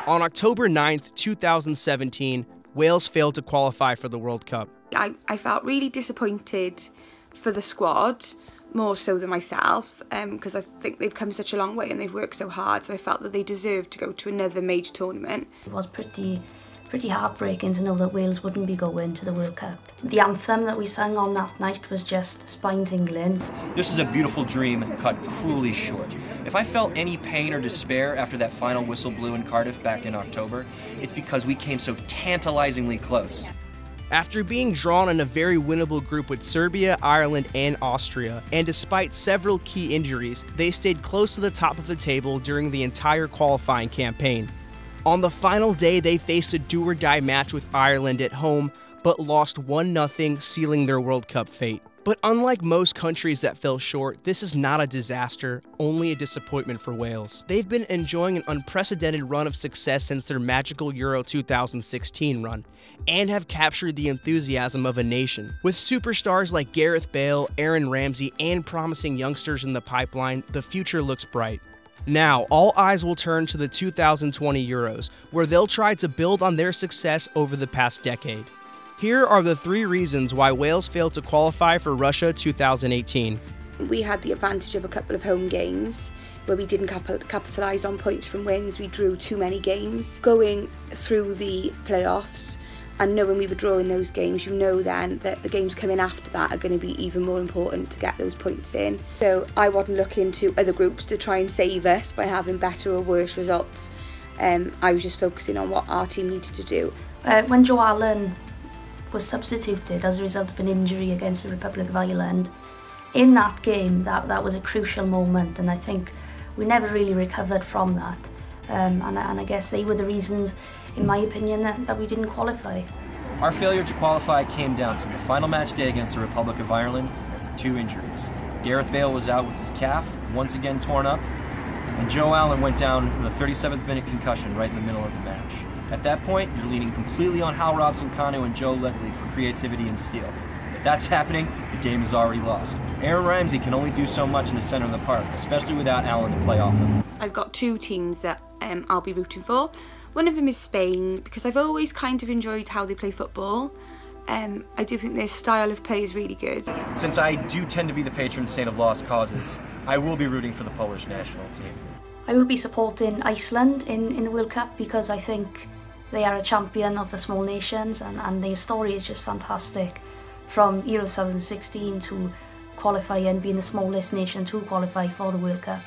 On October 9th, 2017, Wales failed to qualify for the World Cup. I felt really disappointed for the squad, more so than myself, because I think they've come such a long way and they've worked so hard, so I felt that they deserved to go to another major tournament. It was pretty heartbreaking to know that Wales wouldn't be going to the World Cup. The anthem that we sang on that night was just spine-tingling. This is a beautiful dream cut cruelly short. If I felt any pain or despair after that final whistle blew in Cardiff back in October, it's because we came so tantalizingly close. After being drawn in a very winnable group with Serbia, Ireland, and Austria, and despite several key injuries, they stayed close to the top of the table during the entire qualifying campaign. On the final day, they faced a do-or-die match with Ireland at home, but lost 1-0, sealing their World Cup fate. But unlike most countries that fell short, this is not a disaster, only a disappointment for Wales. They've been enjoying an unprecedented run of success since their magical Euro 2016 run, and have captured the enthusiasm of a nation. With superstars like Gareth Bale, Aaron Ramsey, and promising youngsters in the pipeline, the future looks bright. Now, all eyes will turn to the 2020 Euros, where they'll try to build on their success over the past decade. Here are the 3 reasons why Wales failed to qualify for Russia 2018. We had the advantage of a couple of home games where we didn't capitalise on points from wins. We drew too many games. Going through the playoffs and knowing we were drawing those games, you know then that the games coming after that are going to be even more important to get those points in. So I wasn't looking to other groups to try and save us by having better or worse results. I was just focusing on what our team needed to do. When Joe Allen was substituted as a result of an injury against the Republic of Ireland, in that game, that was a crucial moment, and I think we never really recovered from that. And I guess they were the reasons, in my opinion, that we didn't qualify. Our failure to qualify came down to the final match day against the Republic of Ireland for 2 injuries. Gareth Bale was out with his calf, once again torn up, and Joe Allen went down with a 37th minute concussion right in the middle of the match. At that point, you're leaning completely on Hal Robson-Kanu and Joe Ledley for creativity and steel. If that's happening, the game is already lost. Aaron Ramsey can only do so much in the center of the park, especially without Allen to play off him. I've got 2 teams that I'll be rooting for. One of them is Spain, because I've always kind of enjoyed how they play football. I do think their style of play is really good. Since I do tend to be the patron saint of lost causes, I will be rooting for the Polish national team. I will be supporting Iceland in the World Cup because I think they are a champion of the small nations, and their story is just fantastic. From Euro 2016 to qualify and being the smallest nation to qualify for the World Cup.